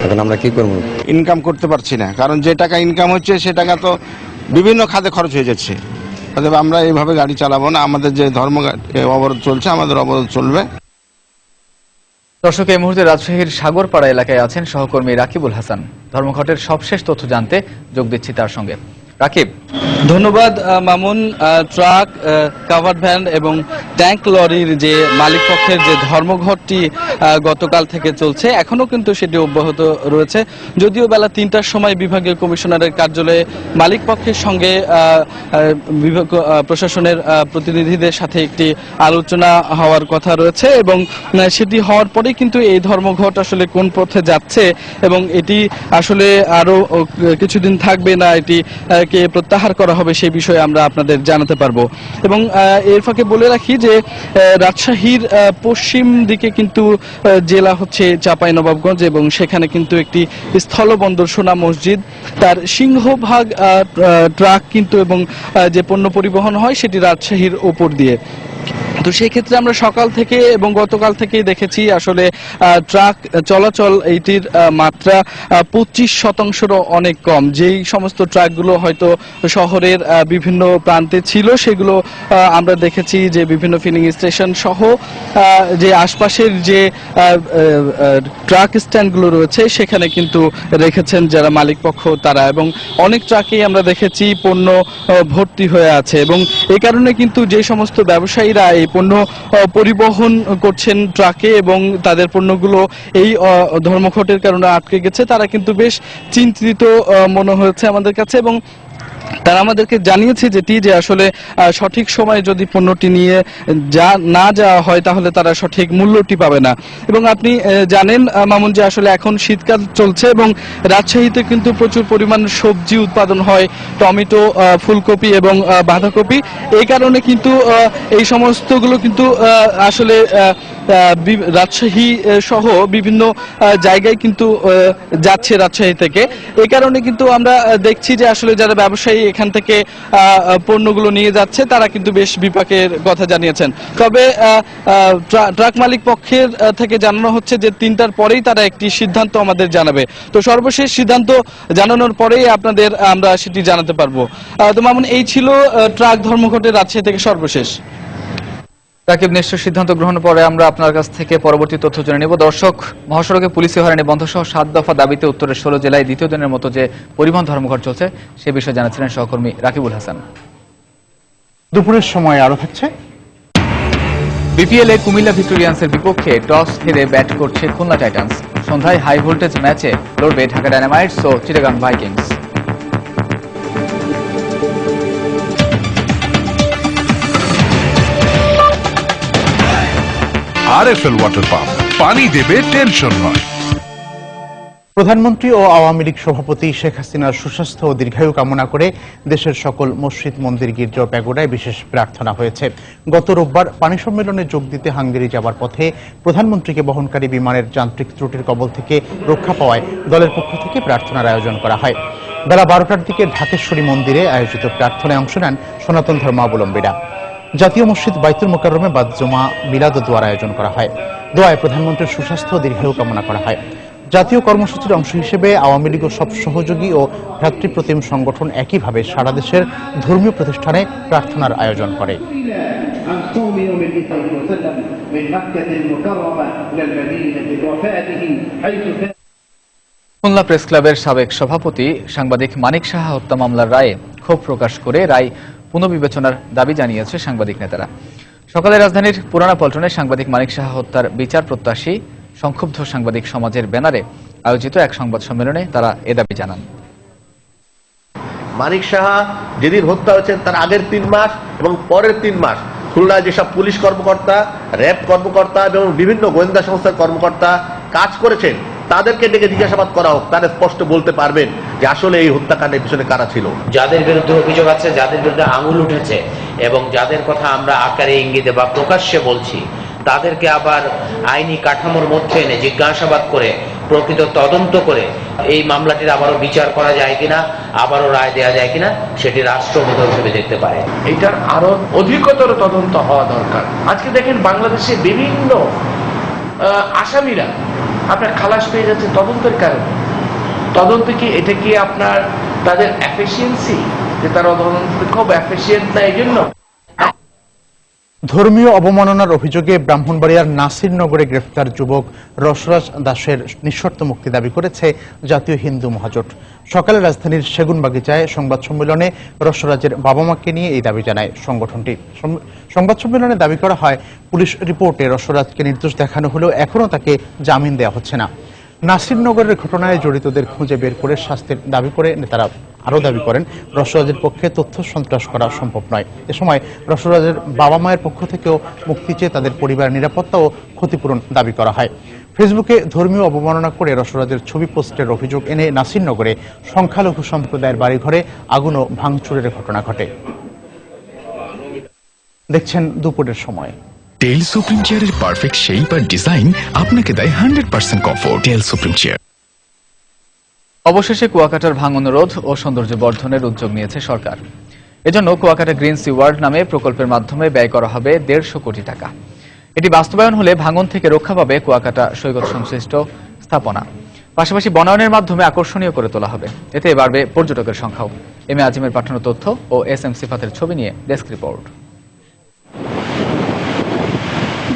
এখন আমরা কি করবো? ইনকাম করতে পারছি না, কারণ যে টাকা ইনকাম হচ্ছে সে টাকা তো বিভিন্ন খাতে খরচ হয়ে যাচ্ছে। অতএব আমরা এইভাবে গাড়ি চালাবো না, আমাদের যে ধর্মঘট অবরোধ চলছে আমাদের অবরোধ চলবে। দর্শক, এই মুহূর্তে রাজশাহীর সাগরপাড়া এলাকায় আছেন সহকর্মী রাকিবুল হাসান। ধর্মঘটের সবশেষ তথ্য জানতে যোগ দিচ্ছি তার সঙ্গে। রাকিব, ধন্যবাদ মামুন। ট্রাক, কাভার্ড ভ্যান এবং ট্যাঙ্ক লরির যে মালিক পক্ষের যে ধর্মঘটটি গতকাল থেকে চলছে, এখনো কিন্তু সেটি অব্যাহত রয়েছে। যদিও বেলা ৩টার সময় বিভাগীয় কমিশনারের কার্যালয়ে মালিক পক্ষের সঙ্গে বিভাগ প্রশাসনের প্রতিনিধিদের সাথে একটি আলোচনা হওয়ার কথা রয়েছে এবং সেটি হওয়ার পরেই কিন্তু এই ধর্মঘট আসলে কোন পথে যাচ্ছে এবং এটি আসলে আরো কিছুদিন থাকবে না এটি কে প্রত্যাহার করা হবে সেই বিষয়ে আমরা আপনাদের জানাতে পারবো। এবং এর ফাঁকে বলে রাখি যে রাজশাহীর পশ্চিম দিকে কিন্তু জেলা হচ্ছে চাঁপাইনবাবগঞ্জ এবং সেখানে কিন্তু একটি স্থলবন্দর সোনা মসজিদ, তার সিংহভাগ ট্রাক কিন্তু এবং যে পণ্য পরিবহন হয় সেটি রাজশাহীর ওপর দিয়ে। তো সেই ক্ষেত্রে আমরা সকাল থেকে এবং গতকাল থেকেই দেখেছি আসলে ট্রাক চলাচল এইটির মাত্রা 25%-রও অনেক কম। যেই সমস্ত ট্রাকগুলো হয়তো শহরের বিভিন্ন প্রান্তে ছিল সেগুলো আমরা দেখেছি যে বিভিন্ন ফিলিং স্টেশন সহ যে আশপাশের যে ট্রাক স্ট্যান্ডগুলো রয়েছে সেখানে কিন্তু রেখেছেন যারা মালিক পক্ষ তারা, এবং অনেক ট্রাকেই আমরা দেখেছি পণ্য ভর্তি হয়ে আছে এবং এই কারণে কিন্তু যে সমস্ত ব্যবসায়ীরা এই পণ্য পরিবহন করছেন ট্রাকে এবং তাদের পণ্যগুলো এই ধর্মঘটের কারণে আটকে গেছে, তারা কিন্তু বেশ চিন্তিত মনে হয়েছে আমাদের কাছে। এবং তারা আমাদেরকে জানিয়েছে যেটি যে আসলে সঠিক সময়ে যদি পণ্যটি নিয়ে না যাওয়া হয় তাহলে তারা সঠিক মূল্যটি পাবে না। এবং আপনি জানেন মামুন যে আসলে এখন শীতকাল চলছে এবং রাজশাহীতে কিন্তু প্রচুর পরিমাণ সবজি উৎপাদন হয়, টমেটো, ফুলকপি এবং বাঁধাকপি। এই কারণে কিন্তু এই সমস্তগুলো কিন্তু আসলে রাজশাহী সহ বিভিন্ন জায়গায় কিন্তু যাচ্ছে রাজশাহী থেকে। এই কারণে কিন্তু আমরা দেখছি যে আসলে যারা ব্যবসায়ী এখান থেকে পণ্যগুলো নিয়ে যাচ্ছে তারা কিন্তু বেশ বিপাকের কথা জানিয়েছেন। তবে ট্রাক মালিক পক্ষের থেকে জানানো হচ্ছে যে 3টার পরেই তারা একটি সিদ্ধান্ত আমাদের জানাবে। তো সর্বশেষ সিদ্ধান্ত জানানোর পরেই আপনাদের আমরা সেটি জানাতে পারবো। তো মামুন, এই ছিল ট্রাক ধর্মঘটের রাজশাহী থেকে সর্বশেষ। রাকিব, নিশ্চয় সিদ্ধান্ত গ্রহণের পরে আমরা আপনার কাছ থেকে পরবর্তী তথ্য জেনে নেব। দর্শক, মহাসড়কে পুলিশি হয়রানি বন্ধ সহ 7 দফা দাবিতে উত্তরের 16 জেলায় দ্বিতীয় দিনের মতো যে পরিবহন ধর্মঘট চলছে সে বিষয়ে জানাচ্ছিলেন সহকর্মী রাকিবুল হাসান। দুপুরের সময় আরো থাকছে বিপিএল এ কুমিল্লা ভিক্টোরিয়ান্সের বিপক্ষে টস হেরে ব্যাট করছে খুলনা টাইটান্স। সন্ধ্যায় হাই ভোল্টেজ ম্যাচে লড়বে ঢাকা ডায়নামাইটস ও Chittagong vikings. RFL water pump, পানি দেবে টেনশন নয়। প্রধানমন্ত্রী ও আওয়ামী লীগ সভাপতি শেখ হাসিনার সুস্বাস্থ্য ও দীর্ঘায়ু কামনা করে দেশের সকল মসজিদ, মন্দির, গির্জা ও প্যাগোডায় বিশেষ প্রার্থনা হয়েছে। গত রোববার পানি সম্মেলনে যোগ দিতে হাঙ্গেরি যাবার পথে প্রধানমন্ত্রীকে বহনকারী বিমানের যান্ত্রিক ত্রুটির কবল থেকে রক্ষা পাওয়ায় দলের পক্ষ থেকে প্রার্থনার আয়োজন করা হয়। বেলা 12টার দিকে ঢাকেশ্বরী মন্দিরে আয়োজিত প্রার্থনায় অংশ নেন সনাতন ধর্মাবলম্বীরা। জাতীয় মসজিদ বাইতুল মোকাররমে বাদ জুমা মিলাদ ও দোয়ার আয়োজন করা হয়। দোয়ায় প্রধানমন্ত্রীর সুস্বাস্থ্য ও দীর্ঘায়ু কামনা করা হয়। জাতীয় কর্মসূচির অংশ হিসেবে আওয়ামী লীগ ও সব সহযোগী ও ভ্রাতৃপ্রতিম সংগঠন একইভাবে সারা দেশের ধর্মীয় প্রতিষ্ঠানে প্রার্থনার আয়োজন করে। খুলনা প্রেস ক্লাবের সাবেক সভাপতি সাংবাদিক মানিক সাহা হত্যা মামলার রায়ে ক্ষোভ প্রকাশ করে রায় পুনর্বিবেচনার দাবি জানিয়েছে সাংবাদিক নেতারা। সকালে রাজধানীর পুরানা পল্টনে সাংবাদিক মানিক সাহা হত্যার বিচার প্রত্যাশী সংক্ষুব্ধ সাংবাদিক সমাজের ব্যানারে আয়োজিত এক সংবাদ সম্মেলনে তারা এ দাবি জানান। মানিক সাহা যেদিন হত্যা হয়েছেন তার আগের 3 মাস এবং পরের 3 মাস খুলনায় যেসব পুলিশ কর্মকর্তা, র্যাব কর্মকর্তা এবং বিভিন্ন গোয়েন্দা সংস্থার কর্মকর্তা কাজ করেছেন তাদেরকে ডেকে জিজ্ঞাসাবাদ করা হোক। তারা স্পষ্ট বলতে পারবেন যে আসলে এই হত্যাকাণ্ডের পিছনে কারা ছিল। যাদের বিরুদ্ধে অভিযোগ আছে, যাদের বিরুদ্ধে আঙুল উঠেছে এবং যাদের কথা আমরা আকারে ইঙ্গিতে বা প্রকাশ্যে বলছি তাদেরকে আবার আইনি কাঠামোর মধ্যে এনে জিজ্ঞাসাবাদ করে প্রকৃত তদন্ত করে এই মামলাটির আবারও বিচার করা যায় কিনা, আবারও রায় দেওয়া যায় কিনা সেটি রাষ্ট্রবোধক ভেবে দেখতে পারে। এটার আরো অধিকতর তদন্ত হওয়া দরকার। আজকে দেখেন বাংলাদেশে বিভিন্ন আসামিরা আপনার খালাস পেয়ে যাচ্ছে তদন্তের কারণে। তদন্ত কি এটা কি আপনার তাদের এফিসিয়েন্সি, যে তারা তদন্ত খুব এফিসিয়েন্ট না এই জন্য? ধর্মীয় অবমাননার অভিযোগে ব্রাহ্মণবাড়িয়ার নাসিরনগরে গ্রেফতার যুবক রসরাজ দাসের নিঃশর্ত মুক্তি দাবি করেছে জাতীয় হিন্দু মহাজোট। সকালে রাজধানীর সেগুনবাগিচায় সংবাদ সম্মেলনে রসরাজের বাবা মাকে নিয়ে এই দাবি জানায় সংগঠনটি। সংবাদ সম্মেলনে দাবি করা হয়, পুলিশ রিপোর্টে রসরাজকে নির্দোষ দেখানো হলেও এখনও তাকে জামিন দেওয়া হচ্ছে না। নাসিরনগরের ঘটনায় জড়িতদের খুঁজে বের করে শাস্তির দাবি করে নেতারা আরও দাবি করেন, রসরাজের পক্ষে তথ্য সন্ত্রাস করা সম্ভব নয়। এ সময় রসরাজের বাবা মায়ের পক্ষ থেকেও মুক্তি চেয়ে তাদের পরিবারের নিরাপত্তা ও ক্ষতিপূরণ দাবি করা হয়। ফেসবুকে ধর্মীয় অবমাননা করে রসরাজের ছবি পোস্টের অভিযোগ এনে নাসিরনগরে সংখ্যালঘু সম্প্রদায়ের বাড়িঘরে আগুন ও ভাঙচুরের ঘটনা ঘটে। দেখছেন দুপুরের সময়। টেল সুপ্রিম চেয়ারের পারফেক্ট শেপ আর ডিজাইন আপনাকে দেয় 100% কমফোর্ট। টেল সুপ্রিম চেয়ার। অবশেষে কুয়াকাটার ভাঙন রোধ ও সৌন্দর্য বর্ধনের উদ্যোগ নিয়েছে সরকার। এজন্য কুয়াকাটা গ্রিন সি ওয়ার্ল্ড নামে প্রকল্পের মাধ্যমে ব্যয় করা হবে 150 কোটি টাকা। এটি বাস্তবায়ন হলে ভাঙন থেকে রক্ষা পাবে কুয়াকাটা সৈকত সংশ্লিষ্ট স্থাপনা। পাশাপাশি বনায়নের মাধ্যমে আকর্ষণীয় করে তোলা হবে। এতে বাড়বে পর্যটকের সংখ্যাও। এম এ আজিমের পাঠানো তথ্য ও এস এম সিফাতের ছবি নিয়ে ডেস্ক রিপোর্ট।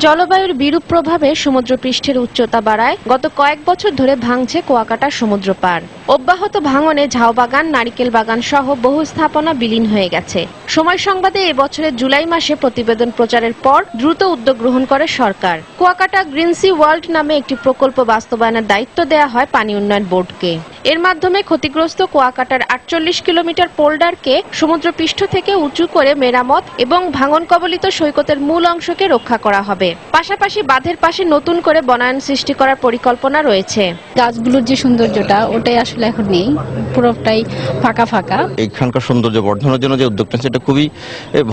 জলবায়ুর বিরূপ প্রভাবে সমুদ্রপৃষ্ঠের উচ্চতা বাড়ায় গত কয়েক বছর ধরে ভাঙছে কুয়াকাটার সমুদ্র পাড়। অব্যাহত ভাঙনে ঝাউবাগান, নারিকেল বাগান সহ বহু স্থাপনা বিলীন হয়ে গেছে। সময় সংবাদে এবছরের জুলাই মাসে প্রতিবেদন প্রচারের পর দ্রুত উদ্যোগ গ্রহণ করে সরকার। কুয়াকাটা গ্রিন সি ওয়ার্ল্ড নামে একটি প্রকল্প বাস্তবায়নের দায়িত্ব দেওয়া হয় পানি উন্নয়ন বোর্ডকে। এর মাধ্যমে ক্ষতিগ্রস্ত কুয়াকাটার 48 কিলোমিটার পোল্ডারকে সমুদ্রপৃষ্ঠ থেকে উঁচু করে মেরামত এবং ভাঙন কবলিত সৈকতের মূল অংশকে রক্ষা করা হবে। পাশাপাশি বাঁধের পাশে নতুন করে বনায়ন সৃষ্টি করার পরিকল্পনা রয়েছে। গাছগুলোর যে সৌন্দর্যটা ওটাই আসলে এখন নেই, পুরোটাই ফাঁকা ফাঁকা। এখানকার সৌন্দর্য বর্ধনের জন্য যে উদ্যোগটা সেটা খুবই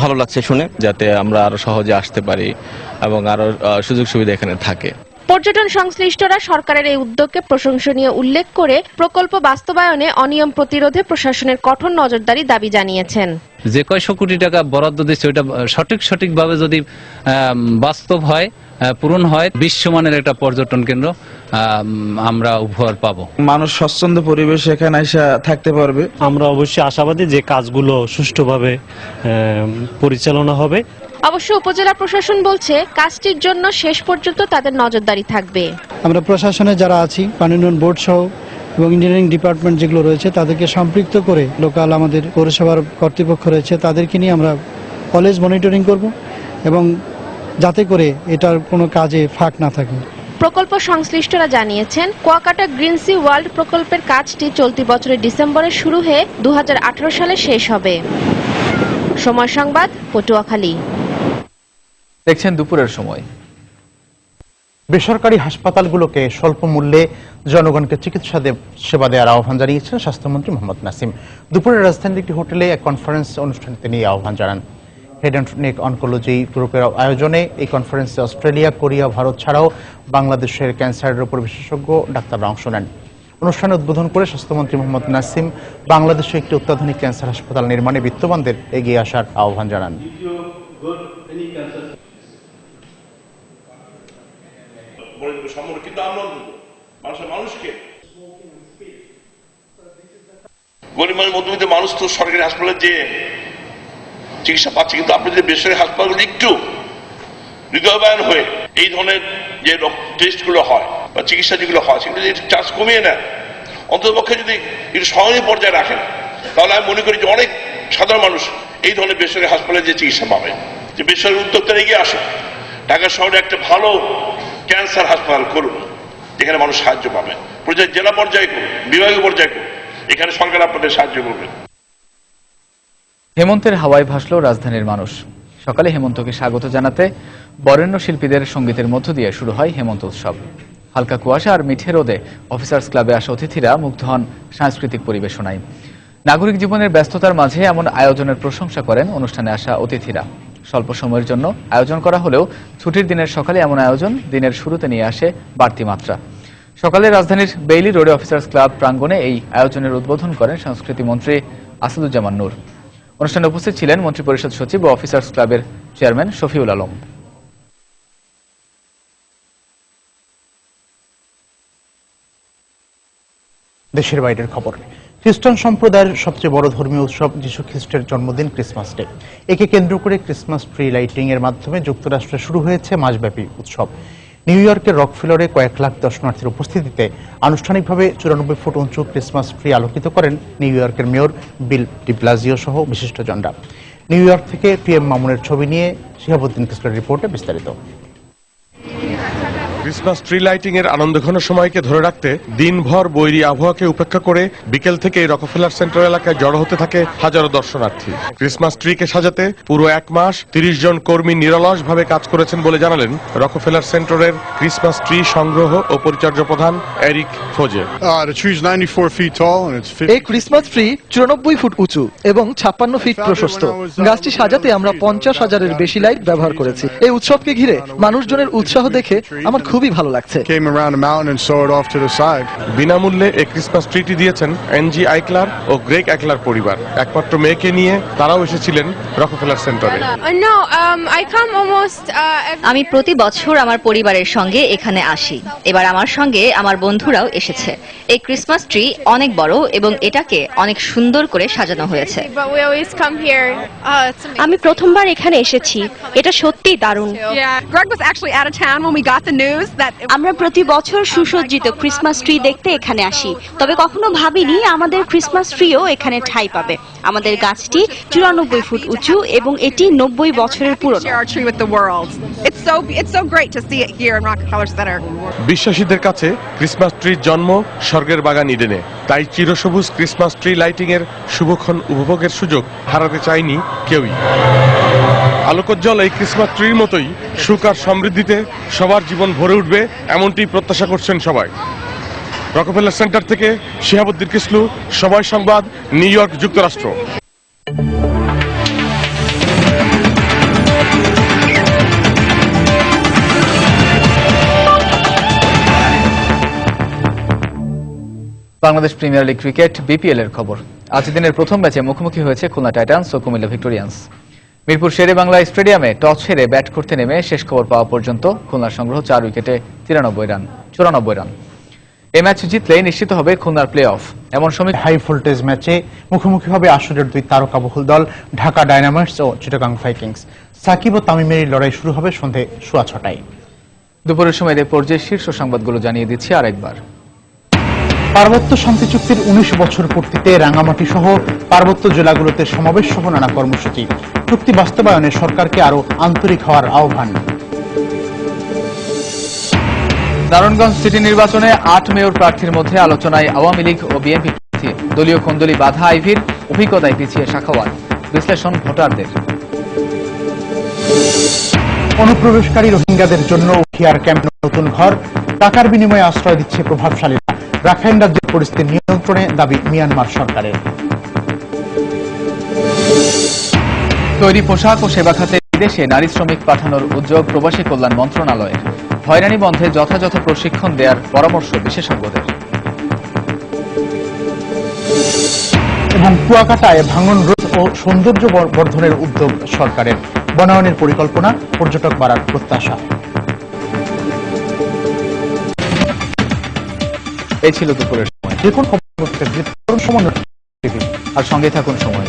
ভালো লাগছে শুনে, যাতে আমরা আরো সহজে আসতে পারি এবং আরো সুযোগ সুবিধা এখানে থাকে। পর্যটন সংশ্লিষ্টরা সরকারের এই উদ্যোগকে প্রশংসনীয় উল্লেখ করে প্রকল্প বাস্তবায়নে অনিয়ম প্রতিরোধে প্রশাসনের কঠোর নজরদারি দাবি জানিয়েছেন। যে কয়শো কোটি টাকা বরাদ্দ দিচ্ছে ওইটা সঠিকভাবে যদি বাস্তব হয়, পূরণ হয়, বিশ্বমানের একটা পর্যটন কেন্দ্র আমরা উপহার পাবো। মানুষ স্বচ্ছন্দ পরিবেশে এখানে এসে থাকতে পারবে। আমরা অবশ্যই আশাবাদী যে কাজগুলো সুষ্ঠুভাবে পরিচালনা হবে। অবশ্য উপজেলা প্রশাসন বলছে কাজটির জন্য শেষ পর্যন্ত তাদের নজরদারি থাকবে। আমরা প্রশাসনে যারা আছি, পানি উন্নয়ন বোর্ড সহ এবং ইঞ্জিনিয়ারিং ডিপার্টমেন্ট যেগুলো রয়েছে তাদেরকে সম্পৃক্ত করে লোকাল আমাদের পৌরসভার কর্তৃপক্ষ রয়েছে তাদেরকে নিয়ে আমরা অলওয়েজ মনিটরিং করব এবং যাতে করে এটার কোনো কাজে ফাঁক না থাকে। প্রকল্প সংশ্লিষ্টরা জানিয়েছেন কুয়াকাটা গ্রিন সি ওয়ার্ল্ড প্রকল্পের কাজটি চলতি বছরের ডিসেম্বরে শুরু হয়ে 2018 সালে শেষ হবে। সময় সংবাদ, পটুয়াখালী। দেখছেন দুপুরের সময়। বেসরকারি হাসপাতালগুলোকে স্বল্প মূল্যে জনগণকে চিকিৎসা সেবা দেওয়ার আহ্বান জানিয়েছেন স্বাস্থ্যমন্ত্রী মোহাম্মদ নাসিম। দুপুরে রাজধানীর একটি হোটেলে এক কনফারেন্স অনুষ্ঠানে তিনি আহ্বান জানান। হেড অ্যান্ড নেক অনকোলজি গ্রুপের আয়োজনে এই কনফারেন্সে অস্ট্রেলিয়া, কোরিয়া, ভারত ছাড়াও বাংলাদেশের ক্যান্সারের উপর বিশেষজ্ঞ ডাক্তাররা অংশ নেন। অনুষ্ঠানে উদ্বোধন করে স্বাস্থ্যমন্ত্রী মোহাম্মদ নাসিম বাংলাদেশে একটি অত্যাধুনিক ক্যান্সার হাসপাতাল নির্মাণে বিত্তবানদের এগিয়ে আসার আহ্বান জানান। গরিব মধ্যবিত্ত মানুষ তো সরকারি হাসপাতালে যে চিকিৎসা পাচ্ছে, কিন্তু আপনি যদি বেসরকারি হাসপাতালগুলো একটু হৃদয়বান হয়ে এই ধরনের যে টেস্টগুলো হয় বা চিকিৎসা যেগুলো হয় সেগুলো যদি চার্জ কমিয়ে নেন, অন্ততপক্ষে যদি একটু সহনীয় পর্যায়ে রাখেন, তাহলে আমি মনে করি যে অনেক সাধারণ মানুষ এই ধরনের বেসরকারি হাসপাতালে যে চিকিৎসা পাবে। যে বেসরকারি উদ্যোক্তারা এগিয়ে আসে, ঢাকা শহরে একটা ভালো ক্যান্সার হাসপাতাল করুন যেখানে মানুষ সাহায্য পাবে। জেলা পর্যায়ে করুন, বিভাগীয় পর্যায়ে করুন, এখানে সরকার আপনাদের সাহায্য করবে। হেমন্তের হাওয়ায় ভাসল রাজধানীর মানুষ। সকালে হেমন্তকে স্বাগত জানাতে বরেণ্য শিল্পীদের সঙ্গীতের মধ্য দিয়ে শুরু হয় হেমন্ত উৎসব। হালকা কুয়াশা আর মিঠে রোদে অফিসার্স ক্লাবে আসা অতিথিরা মুগ্ধ হন সাংস্কৃতিক পরিবেশনায়। নাগরিক জীবনের ব্যস্ততার মাঝে এমন আয়োজনের প্রশংসা করেন অনুষ্ঠানে আসা অতিথিরা। স্বল্প সময়ের জন্য আয়োজন করা হলেও ছুটির দিনের সকালে এমন আয়োজন দিনের শুরুতে নিয়ে আসে বাড়তি মাত্রা। সকালে রাজধানীর বেইলি রোডে অফিসার্স ক্লাব প্রাঙ্গণে এই আয়োজনের উদ্বোধন করেন সংস্কৃতি মন্ত্রী আসাদুজ্জামান নূর। অনুষ্ঠানে উপস্থিত ছিলেন মন্ত্রিপরিষদ সচিব ও অফিসার্স ক্লাবের চেয়ারম্যান শফিউল আলম। দেশের বাইরের খবর। খ্রিস্টান সম্প্রদায়ের সবচেয়ে বড় ধর্মীয় উৎসব যীশু খ্রিস্টের জন্মদিন ক্রিসমাস ডে। একে কেন্দ্র করে ক্রিসমাস ট্রি লাইটিং এর মাধ্যমে যুক্তরাষ্ট্রে শুরু হয়েছে মাসব্যাপী উৎসব। নিউ ইয়র্কের রকফেলারে কয়েক লাখ দর্শনার্থীর উপস্থিতিতে আনুষ্ঠানিকভাবে 94 ফুট উঁচু ক্রিসমাস ট্রি আলোকিত করেন নিউ ইয়র্কের মেয়র বিল ডি ব্লাজিও সহ বিশিষ্টজনরা। নিউ ইয়র্ক থেকে PM মামুনের ছবি নিয়ে শিহাবুদ্দিন কিসলার রিপোর্টে বিস্তারিত। ক্রিসমাস ট্রি লাইটিং এর আনন্দঘন সময়কে ধরে রাখতে দিনভর বৈরী আবহাওয়াকে উপেক্ষা করে বিকেল থেকে রকফেলার সেন্টার এলাকায় জড়ো হতে থাকে হাজারো দর্শনার্থী। ক্রিসমাস ট্রিকে সাজাতে পুরো 1 মাস 30 জন কর্মী নিরলসভাবে কাজ করেছেন বলে জানালেন রকফেলার সেন্টারের ক্রিসমাস ট্রি সংগ্রহ ও পরিচর্যা প্রধান এরিক ফোজে। এই ক্রিসমাস ট্রি 94 ফুট উঁচু এবং 56 ফিট প্রশস্ত। গাছটি সাজাতে আমরা 50,000-এর বেশি লাইট ব্যবহার করেছি। এই উৎসবকে ঘিরে মানুষজনের উৎসাহ দেখে আমার খুবই ভালো লাগছে। বিনামূল্যে এই ক্রিসমাস ট্রিটি দিয়েছেন এনজি আইকলার ও গ্রেগ একলার পরিবার। একমাত্র মেয়েকে নিয়ে তারাও এসেছিলেন রকফেলার সেন্টারে। আমি প্রতি বছর আমার পরিবারের সঙ্গে এখানে আসি। এবার আমার সঙ্গে আমার বন্ধুরাও এসেছে। এই ক্রিসমাস ট্রি অনেক বড় এবং এটাকে অনেক সুন্দর করে সাজানো হয়েছে। আমি প্রথমবার এখানে এসেছি, এটা সত্যিই দারুণ। আমরা প্রতি বছর সুসজ্জিত ক্রিসমাস ট্রি দেখতে এখানে আসি, তবে কখনো ভাবিনি আমাদের ক্রিসমাস ট্রিও এখানে ঠাঁই পাবে। আমাদের গাছটি 94 ফুট উঁচু এবং এটি 90 বছরের পুরনো। বিশ্বাসীদের কাছে ক্রিসমাস ট্রির জন্ম স্বর্গের বাগান ইডেনে। তাই চিরসবুজ ক্রিসমাস ট্রি লাইটিং এর শুভক্ষণ উপভোগের সুযোগ হারাতে চায়নি কেউই। আলোকোজ্জ্বল এই ক্রিসমাস ট্রির মতোই সুখ আর সমৃদ্ধিতে সবার জীবন ভরে উঠবে, এমনটি প্রত্যাশা করছেন সবাই। রকফেলার সেন্টার থেকে শিহাবুদ্দিন কিসলু, সময় সংবাদ, নিউ ইয়র্ক, যুক্তরাষ্ট্র। Bangladesh premier league cricket BPL এর খবর। আজ দিনের প্রথম ম্যাচে মুখোমুখি হয়েছে খুলনা টাইটান্স ও কুমিল্লা ভিক্টোরিয়ান্স। মিরপুর শেরে বাংলা স্টেডিয়ামে টস হেরে ব্যাট করতে নেমে শেষ খবর পাওয়া পর্যন্ত খুলনার সংগ্রহ 4 উইকেটে 94 রান। এই ম্যাচ জিতলে নিশ্চিত হবে খুলনার প্লে অফ। এমন সময় হাই ভোল্টেজ ম্যাচে মুখোমুখি হবে আসরের 2 তারকাবহুল দল ঢাকা ডায়নামাইটস ও চিটাগাং ভাইকিংস। সাকিব ও তামিমের লড়াই শুরু হবে সন্ধে 6:15টায়। দুপুরের সময় এই পর্যায়ে শীর্ষ সংবাদগুলো জানিয়ে দিচ্ছি আরেকবার। পার্বত্য শান্তি চুক্তির 19 বছর পূর্তিতে রাঙ্গামাটি সহ পার্বত্য জেলাগুলোতে সমাবেশ সহ নানা কর্মসূচি। চুক্তি বাস্তবায়নে সরকারকে আরো আন্তরিক হওয়ার আহ্বান। নারায়ণগঞ্জ সিটি নির্বাচনে 8 মেয়র প্রার্থীর মধ্যে আলোচনায় আওয়ামী লীগ ও বিএনপি প্রার্থী। দলীয় কোন্দলি বাধা আইভির, অভিজ্ঞতায় পিছিয়ে সাখাওয়াত। বিশ্লেষণ ভোটারদের। অনুপ্রবেশকারী রোহিঙ্গাদের জন্য উখিয়ার ক্যাম্পে নতুন ঘর, টাকার বিনিময়ে আশ্রয় দিচ্ছে প্রভাবশালীরা। রাখাইন রাজ্যের পরিস্থিতি নিয়ন্ত্রণে দাবি মিয়ানমার সরকারের। তৈরি পোশাক ও সেবা খাতে বিদেশে নারী শ্রমিক পাঠানোর উদ্যোগ প্রবাসী কল্যাণ মন্ত্রণালয়ের। হয়রানি বন্ধে যথাযথ প্রশিক্ষণ দেওয়ার পরামর্শ বিশেষজ্ঞদের। এবং কুয়াকাটায় ভাঙন রোধ ও সৌন্দর্য বর্ধনের উদ্যোগ সরকারের। বনায়নের পরিকল্পনা, পর্যটক বাড়ার প্রত্যাশা। এই ছিল দুপুরের সময়। যে কোন খবর সময় আর সঙ্গে থাকুন সময়।